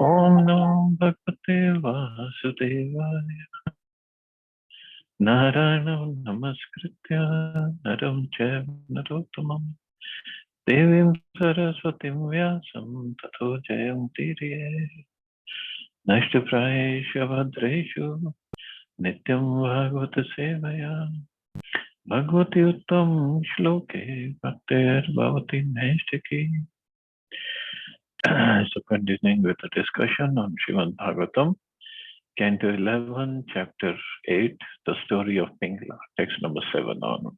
Om Namo Bhagavate Vasudevaya. Narayanam Namaskritya Naram Chaiva Narottamam Devim Saraswatim Vyasam Tato Jayamtiriye Nashtaprayeshu Bhadreshu Nityam Bhagavata Sevaya Bhagavati Uttam Shloke Bhaktir Bhavati Naistiki. So continuing with the discussion on Srimad Bhagavatam, Canto 11, Chapter 8, the story of Pingla, text number 7 onwards.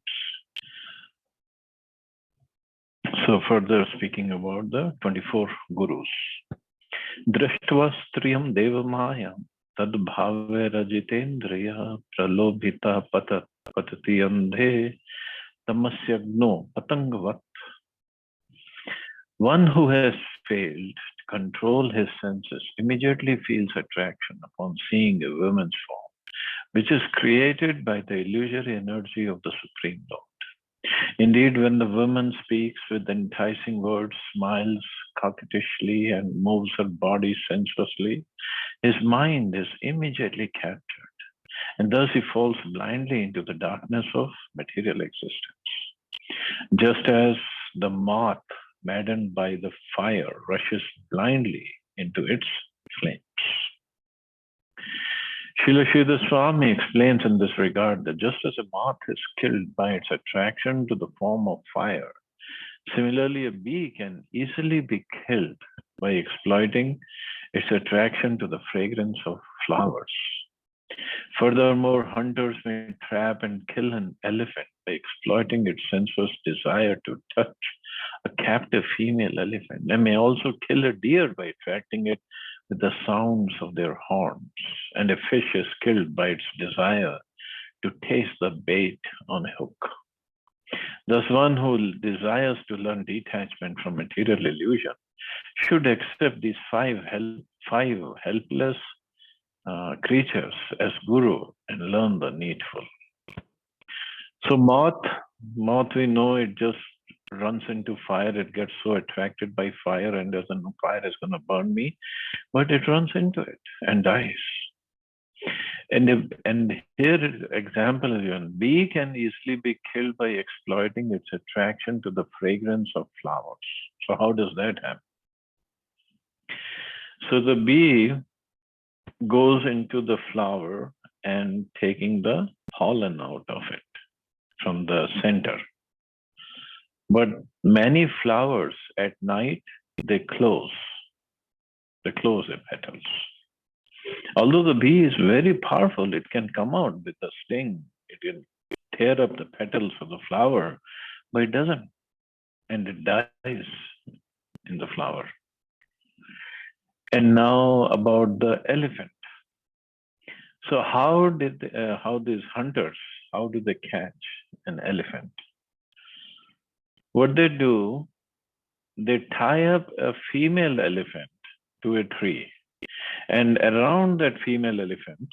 So further speaking about the 24 gurus. Drashtva striyam devamayam tad bhave rajitendriya pralobhita patati andhe tamasyagno patangvat. One who has failed to control his senses immediately feels attraction upon seeing a woman's form, which is created by the illusory energy of the Supreme Lord. Indeed, when the woman speaks with enticing words, smiles coquettishly, and moves her body sensuously, his mind is immediately captured, and thus he falls blindly into the darkness of material existence. Just as the moth, maddened by the fire, rushes blindly into its flames. Srila Sridhar Swami explains in this regard that just as a moth is killed by its attraction to the form of fire, similarly a bee can easily be killed by exploiting its attraction to the fragrance of flowers. Furthermore, hunters may trap and kill an elephant by exploiting its sensuous desire to touch a captive female elephant. They may also kill a deer by attracting it with the sounds of their horns, and a fish is killed by its desire to taste the bait on a hook. Thus, one who desires to learn detachment from material illusion should accept these five helpless creatures as guru and learn the needful. So moth we know it just runs into fire. It gets so attracted by fire and doesn't know fire is going to burn me, but it runs into it and dies. And here example is given. Bee can easily be killed by exploiting its attraction to the fragrance of flowers. So how does that happen? So the bee goes into the flower and taking the pollen out of it from the center. But many flowers at night, they close their petals. Although the bee is very powerful, it can come out with a sting. It can tear up the petals of the flower, but it doesn't. And it dies in the flower. And now about the elephant. So how these hunters, how do they catch an elephant? What they do, they tie up a female elephant to a tree. And around that female elephant,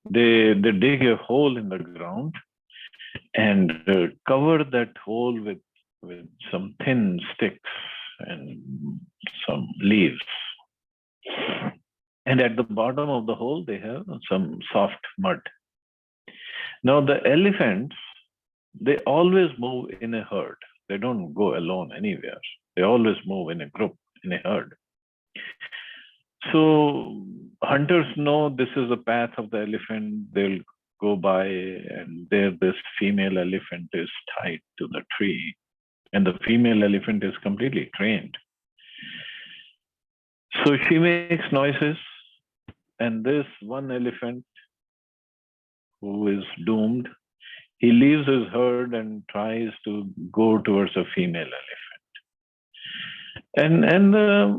they dig a hole in the ground and cover that hole with some thin sticks and some leaves. And at the bottom of the hole, they have some soft mud. Now the elephants, they always move in a herd. They don't go alone anywhere. They always move in a group, in a herd. So hunters know this is the path of the elephant. They'll go by, and there this female elephant is tied to the tree. And the female elephant is completely trained. So she makes noises, and this one elephant who is doomed, he leaves his herd and tries to go towards a female elephant. And the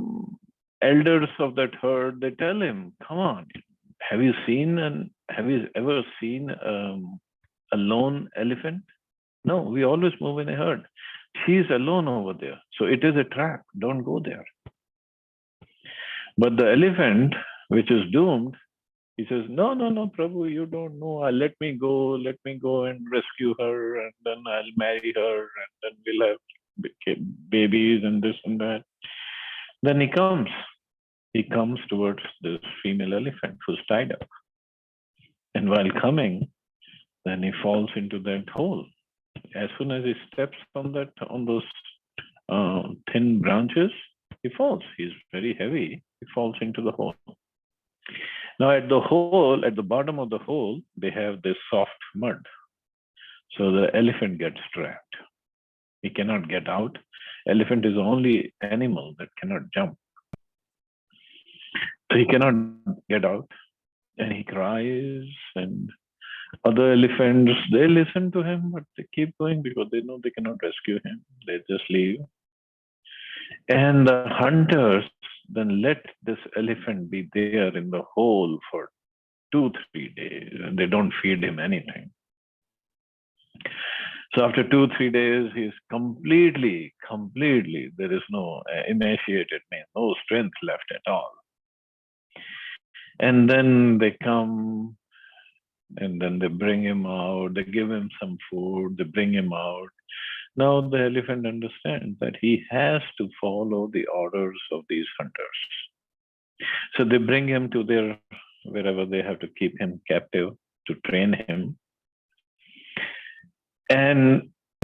elders of that herd, they tell him, "Come on, have you ever seen a lone elephant? No, we always move in a herd. She's alone over there, so it is a trap. Don't go there." But the elephant, which is doomed, he says, "No, Prabhu, you don't know. Let me go and rescue her, and then I'll marry her, and then we'll have babies and this and that." Then he comes, he comes towards this female elephant who's tied up. And while coming, then he falls into that hole. As soon as he steps on those thin branches, he falls. He's very heavy. He falls into the hole. Now at the bottom of the hole, they have this soft mud. So the elephant gets trapped. He cannot get out. Elephant is the only animal that cannot jump. So he cannot get out. And he cries, and other elephants, they listen to him, but they keep going because they know they cannot rescue him. They just leave. And the hunters then let this elephant be there in the hole for 2-3 days, and they don't feed him anything. So after 2-3 days, he's completely, there is no emaciated man, no strength left at all. And then they come, and then they bring him out, they give him some food, they bring him out. Now the elephant understands that he has to follow the orders of these hunters. So they bring him to wherever they have to keep him captive to train him.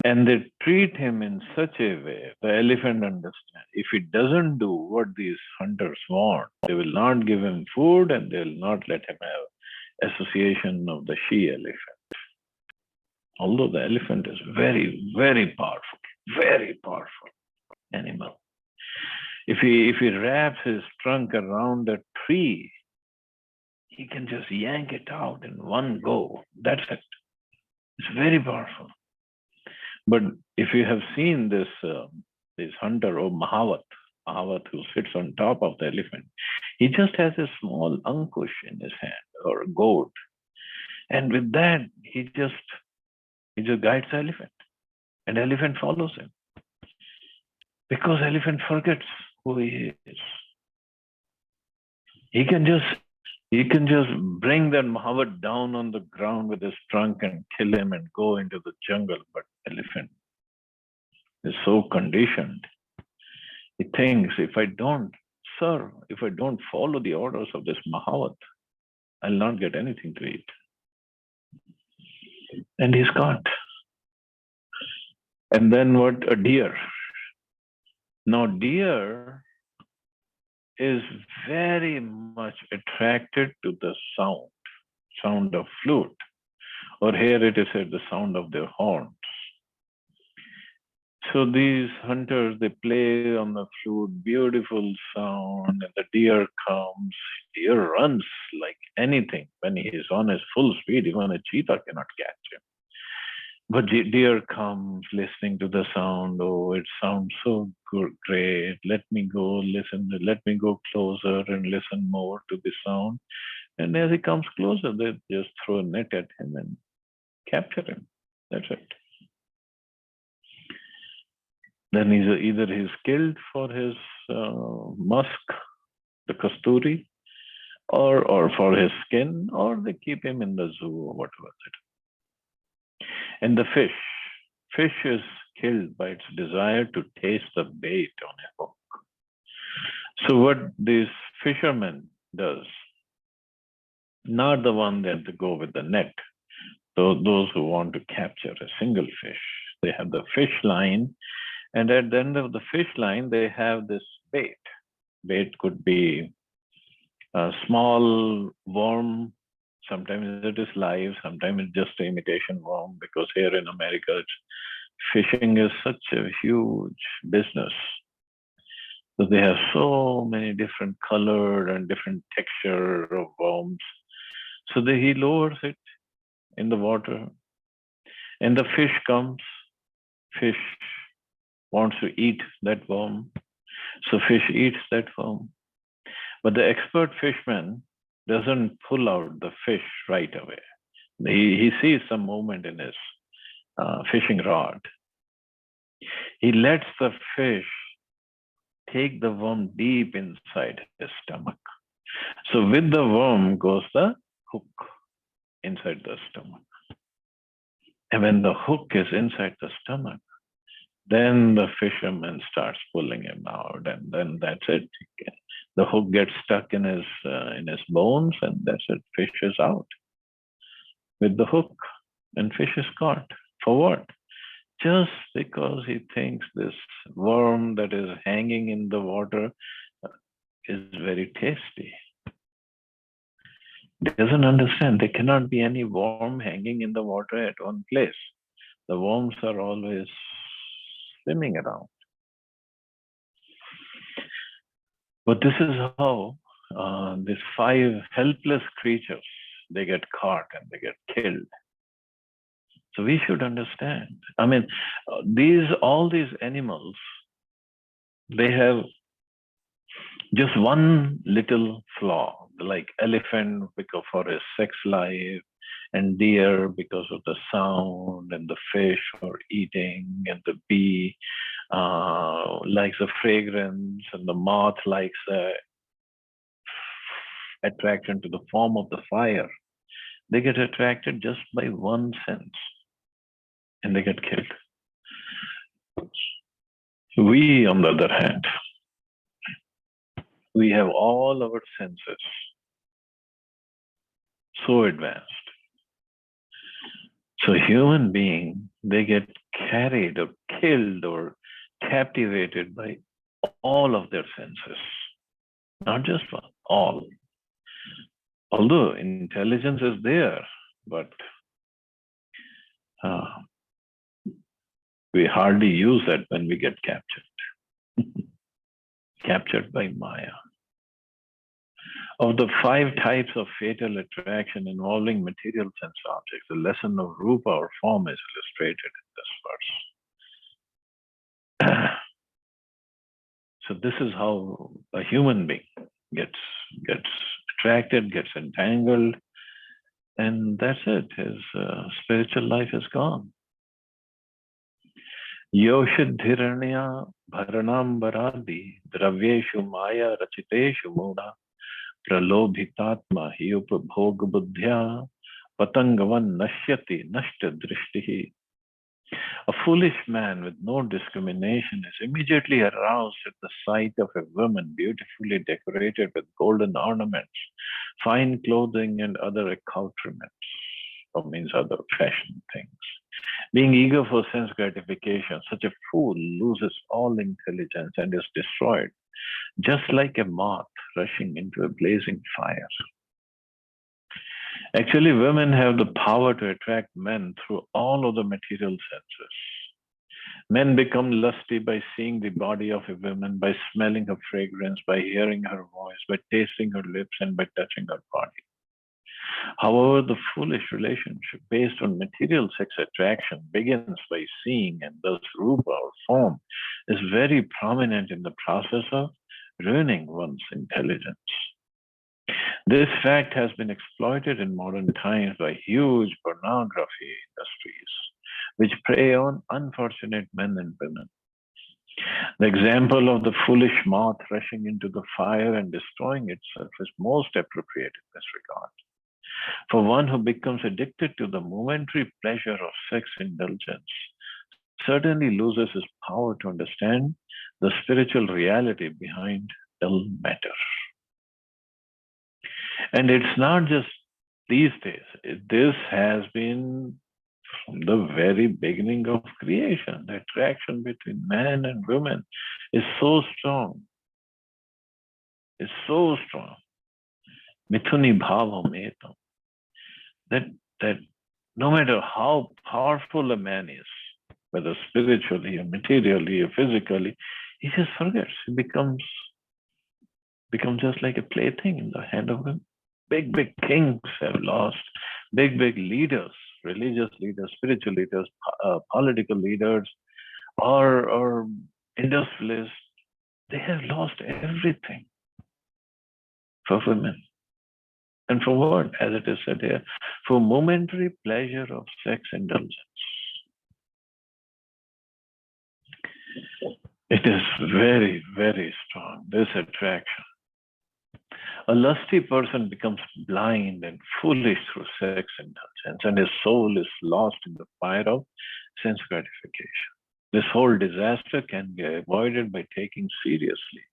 And they treat him in such a way, the elephant understands. If he doesn't do what these hunters want, they will not give him food and they will not let him have association of the she elephant. Although the elephant is very, very powerful animal. If he wraps his trunk around a tree, he can just yank it out in one go. That's it. It's very powerful. But if you have seen this hunter or Mahavat who sits on top of the elephant, he just has a small ankush in his hand or a goad. And with that, he just guides the elephant. And the elephant follows him. Because the elephant forgets who he is. He can just bring that Mahavat down on the ground with his trunk and kill him and go into the jungle. But elephant is so conditioned. He thinks, if I don't follow the orders of this Mahavat, I'll not get anything to eat. And he's caught. And then what? A deer. Now, deer is very much attracted to the sound of flute, or here it is said the sound of their horns. So these hunters, they play on the flute, beautiful sound, and the deer comes. Deer runs like anything. When he is on his full speed, even a cheetah cannot catch him. But deer comes listening to the sound. Oh, it sounds so good, great. Let me go listen. Let me go closer and listen more to the sound. And as he comes closer, they just throw a net at him and capture him. That's it. Then either he's killed for his musk, the kasturi, or for his skin, or they keep him in the zoo or whatever it is. And the fish is killed by its desire to taste the bait on a hook. So what this fisherman does, not the one that they go with the net, those who want to capture a single fish, they have the fish line, and at the end of the fish line, they have this bait. Bait could be a small worm. Sometimes it is live, sometimes it's just an imitation worm, because here in America, fishing is such a huge business. So they have so many different colored and different texture of worms. So he lowers it in the water, and the fish comes. Fish wants to eat that worm. So fish eats that worm. But the expert fisherman doesn't pull out the fish right away. He sees some movement in his fishing rod. He lets the fish take the worm deep inside his stomach. So with the worm goes the hook inside the stomach. And when the hook is inside the stomach, then the fisherman starts pulling him out, and then that's it. The hook gets stuck in his bones, and that's it. Fish is out with the hook, and fish is caught. For what? Just because he thinks this worm that is hanging in the water is very tasty. He doesn't understand there cannot be any worm hanging in the water at one place. The worms are always swimming around. But this is how these 5 helpless creatures, they get caught and they get killed. So we should understand. I mean, all these animals, they have just one little flaw, like elephant because for his sex life, and deer because of the sound, and the fish for eating, and the bee likes the fragrance, and the moth likes the attraction to the form of the fire. They get attracted just by one sense, and they get killed. We, on the other hand, we have all our senses so advanced. So human being, they get carried or killed or captivated by all of their senses, not just one, all. Although intelligence is there, but we hardly use that when we get captured. Captured by Maya. Of the 5 types of fatal attraction involving material sense objects, the lesson of Rupa or form is illustrated in this verse. So this is how a human being gets attracted, gets entangled, and that's it. His spiritual life is gone. Yoshidhiranya bharanam baradi dravyeshu maya rachiteshu muna pralobhitatma hi upabhog buddhya patangavan nashyati nashta drishtihi. A foolish man with no discrimination is immediately aroused at the sight of a woman beautifully decorated with golden ornaments, fine clothing, and other accoutrements, or means other fashion things. Being eager for sense gratification, such a fool loses all intelligence and is destroyed, just like a moth rushing into a blazing fire. Actually, women have the power to attract men through all of the material senses. Men become lusty by seeing the body of a woman, by smelling her fragrance, by hearing her voice, by tasting her lips, and by touching her body. However, the foolish relationship based on material sex attraction begins by seeing, and thus rupa or form is very prominent in the process of ruining one's intelligence. This fact has been exploited in modern times by huge pornography industries, which prey on unfortunate men and women. The example of the foolish moth rushing into the fire and destroying itself is most appropriate in this regard. For one who becomes addicted to the momentary pleasure of sex indulgence certainly loses his power to understand the spiritual reality behind dull matter. And it's not just these days. This has been from the very beginning of creation. The attraction between man and women is so strong. It's so strong. Mithuni bhava metam. That no matter how powerful a man is, whether spiritually or materially or physically, he just forgets. He becomes just like a plaything in the hand of him. Big kings have lost. Big leaders, religious leaders, spiritual leaders, political leaders, or industrialists, they have lost everything for women. And for what? As it is said here, for momentary pleasure of sex indulgence. It is very, very strong, this attraction. A lusty person becomes blind and foolish through sex indulgence, and his soul is lost in the fire of sense gratification. This whole disaster can be avoided by taking seriously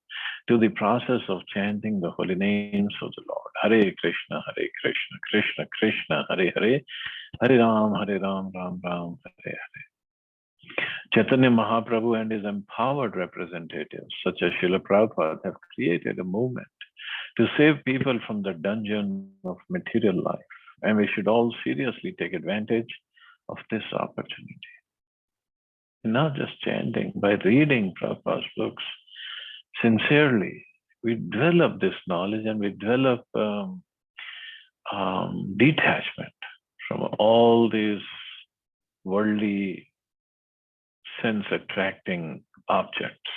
to the process of chanting the holy names of the Lord. Hare Krishna, Krishna Krishna, Hare Hare, Hare Ram, Ram Ram, Hare Hare. Chaitanya Mahaprabhu and his empowered representatives, such as Srila Prabhupada, have created a movement to save people from the dungeon of material life. And we should all seriously take advantage of this opportunity. And not just chanting, by reading Prabhupada's books sincerely, we develop this knowledge and we develop detachment from all these worldly sense-attracting objects.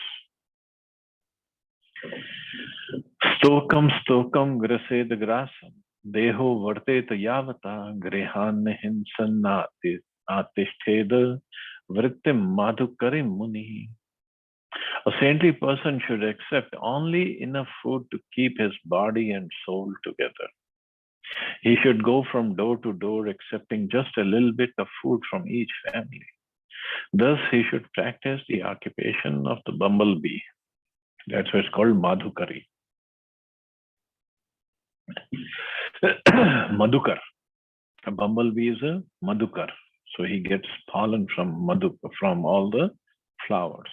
Stokam stokam grased grasam deho vartet yavata grihan hinsan atishthed vrittim madhukarim muni. A saintly person should accept only enough food to keep his body and soul together. He should go from door to door accepting just a little bit of food from each family. Thus, he should practice the occupation of the bumblebee. That's why it's called Madhukari. Madhukar. A bumblebee is a Madhukar. So he gets pollen from all the flowers.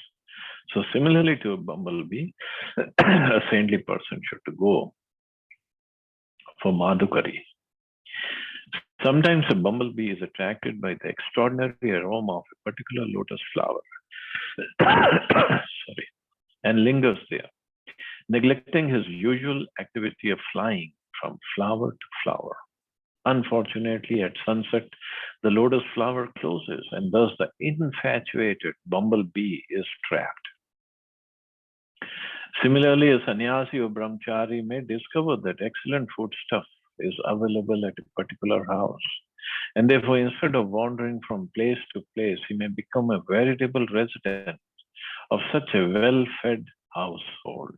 So similarly to a bumblebee, a saintly person should go for Madhukari. Sometimes a bumblebee is attracted by the extraordinary aroma of a particular lotus flower and lingers there, neglecting his usual activity of flying from flower to flower. Unfortunately, at sunset, the lotus flower closes, and thus the infatuated bumblebee is trapped. Similarly, a sannyasi or brahmachari may discover that excellent foodstuff is available at a particular house. And therefore, instead of wandering from place to place, he may become a veritable resident of such a well-fed household.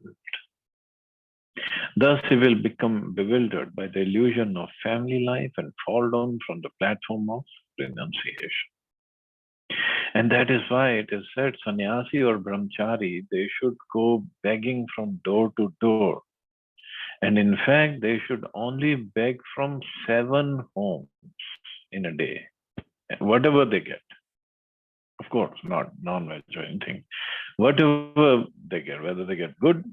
Thus, he will become bewildered by the illusion of family life and fall down from the platform of renunciation. And that is why it is said, sannyasi or brahmachari, they should go begging from door to door. And in fact, they should only beg from 7 homes in a day, whatever they get. Of course, not non-veg or anything. Whatever they get, whether they get good,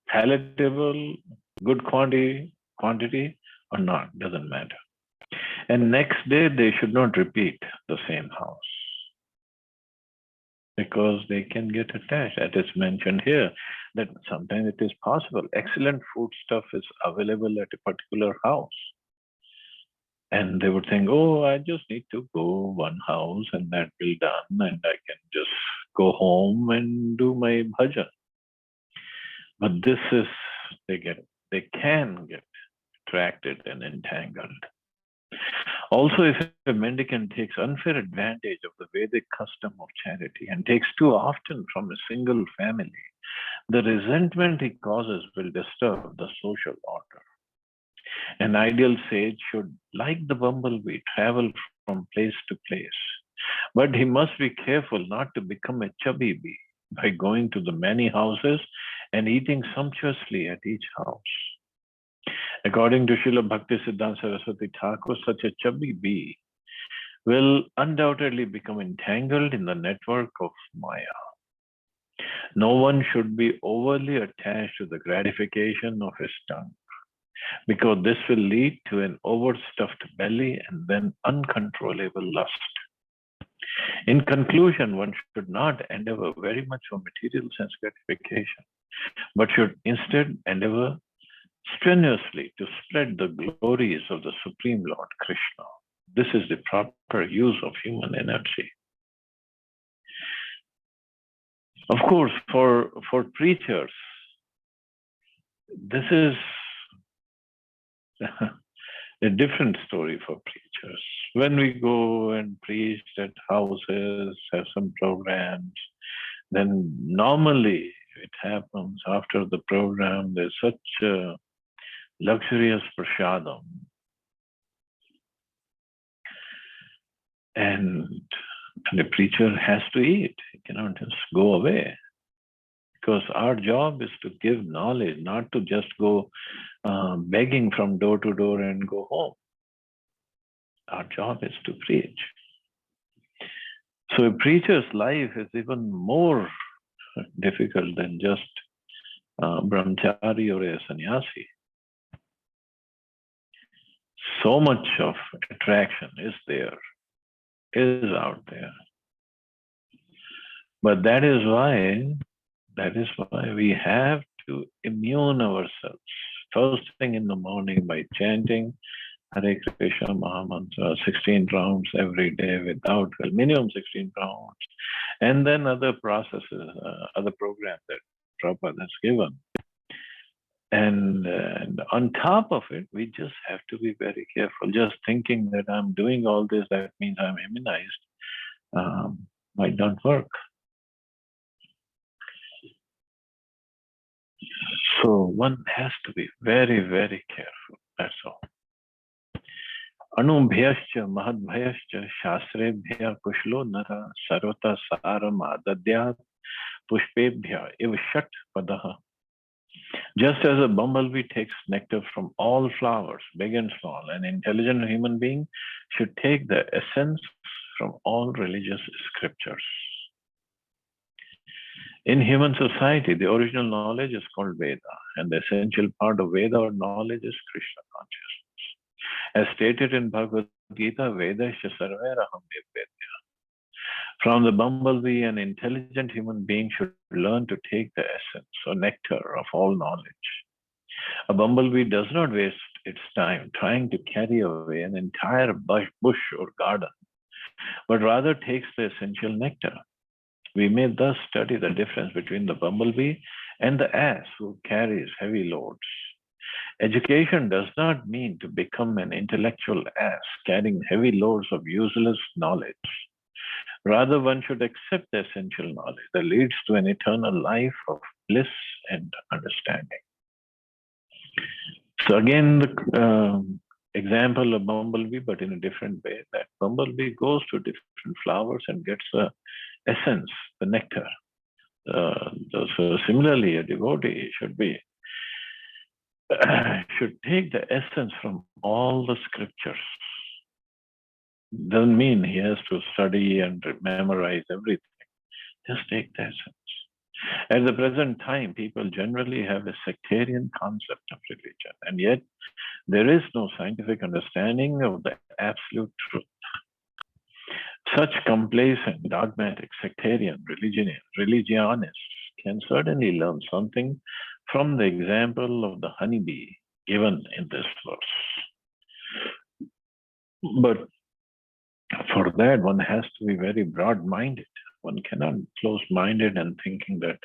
palatable, good quantity or not, doesn't matter. And next day, they should not repeat the same house because they can get attached. That is mentioned here, that sometimes it is possible. Excellent food stuff is available at a particular house. And they would think, oh, I just need to go one house and that will be done, and I can just go home and do my bhajan. But this is, they can get attracted and entangled. Also, if a mendicant takes unfair advantage of the Vedic custom of charity and takes too often from a single family, the resentment he causes will disturb the social order. An ideal sage should, like the bumblebee, travel from place to place. But he must be careful not to become a chubby bee by going to the many houses and eating sumptuously at each house. According to Srila Bhaktisiddhanta Saraswati Thakur, such a chubby bee will undoubtedly become entangled in the network of Maya. No one should be overly attached to the gratification of his tongue, because this will lead to an overstuffed belly and then uncontrollable lust. In conclusion, one should not endeavor very much for material sense gratification, but should instead endeavor strenuously to spread the glories of the Supreme Lord Krishna. This is the proper use of human energy. Of course, for preachers, this is a different story for preachers. When we go and preach at houses, have some programs, then normally it happens after the program, there's such a luxurious prasadam. And the preacher has to eat. He cannot just go away. Because our job is to give knowledge, not to just go begging from door to door and go home. Our job is to preach. So a preacher's life is even more difficult than just brahmachari or a sannyasi. So much of attraction is out there. But that is why we have to immune ourselves first thing in the morning by chanting Hare Krishna Mahamantra, 16 rounds every day without, well, minimum 16 rounds. And then other processes, other programs that Prabhupada has given. And on top of it, we just have to be very careful. Just thinking that I'm doing all this, that means I'm immunized, might not work. So one has to be very, very careful. That's all. Anubhyascha mahadbhyascha shastrebhya kushlo nara sarvata saram adadyat pushpebhya iv shat padaha. Just as a bumblebee takes nectar from all flowers, big and small, an intelligent human being should take the essence from all religious scriptures. In human society, the original knowledge is called Veda, and the essential part of Veda or knowledge is Krishna consciousness. As stated in Bhagavad Gita, Vedasya sarvairaham vedya. From the bumblebee, an intelligent human being should learn to take the essence or nectar of all knowledge. A bumblebee does not waste its time trying to carry away an entire bush or garden, but rather takes the essential nectar. We may thus study the difference between the bumblebee and the ass who carries heavy loads. Education does not mean to become an intellectual ass carrying heavy loads of useless knowledge. Rather, one should accept the essential knowledge that leads to an eternal life of bliss and understanding. So again, the example of bumblebee, but in a different way. That bumblebee goes to different flowers and gets the essence, the nectar. So similarly, a devotee should take the essence from all the scriptures. Doesn't mean he has to study and memorize everything. Just take the essence. At the present time, people generally have a sectarian concept of religion, and yet there is no scientific understanding of the absolute truth. Such complacent, dogmatic, sectarian religionists can certainly learn something from the example of the honeybee given in this verse. But for that, one has to be very broad-minded. One cannot be close-minded and thinking that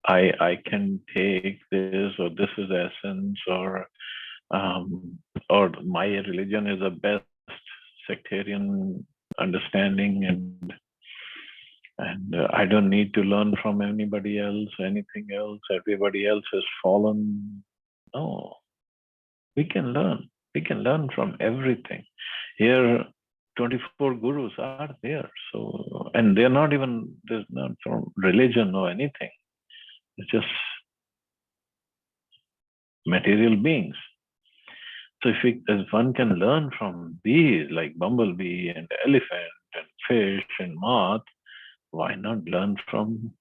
I can take this, or this is essence, or my religion is the best sectarian understanding, and I don't need to learn from anybody else, anything else. Everybody else has fallen. No, we can learn. We can learn from everything. Here, 24 gurus are there. So, and they're not even, there's not from religion or anything. It's just material beings. So if one can learn from these, like bumblebee and elephant and fish and moth, why not learn from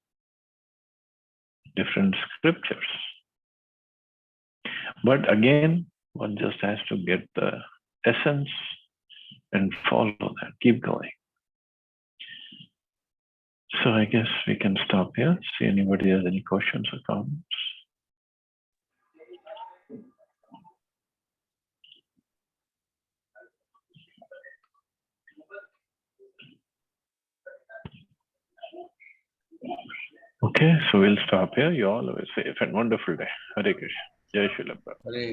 different scriptures? But again, one just has to get the essence and follow that, keep going. So I guess we can stop here. See anybody has any questions or comments? Okay, so we'll stop here. You all have a safe and wonderful day. Hare Krishna. Jai Shri Prabhupada.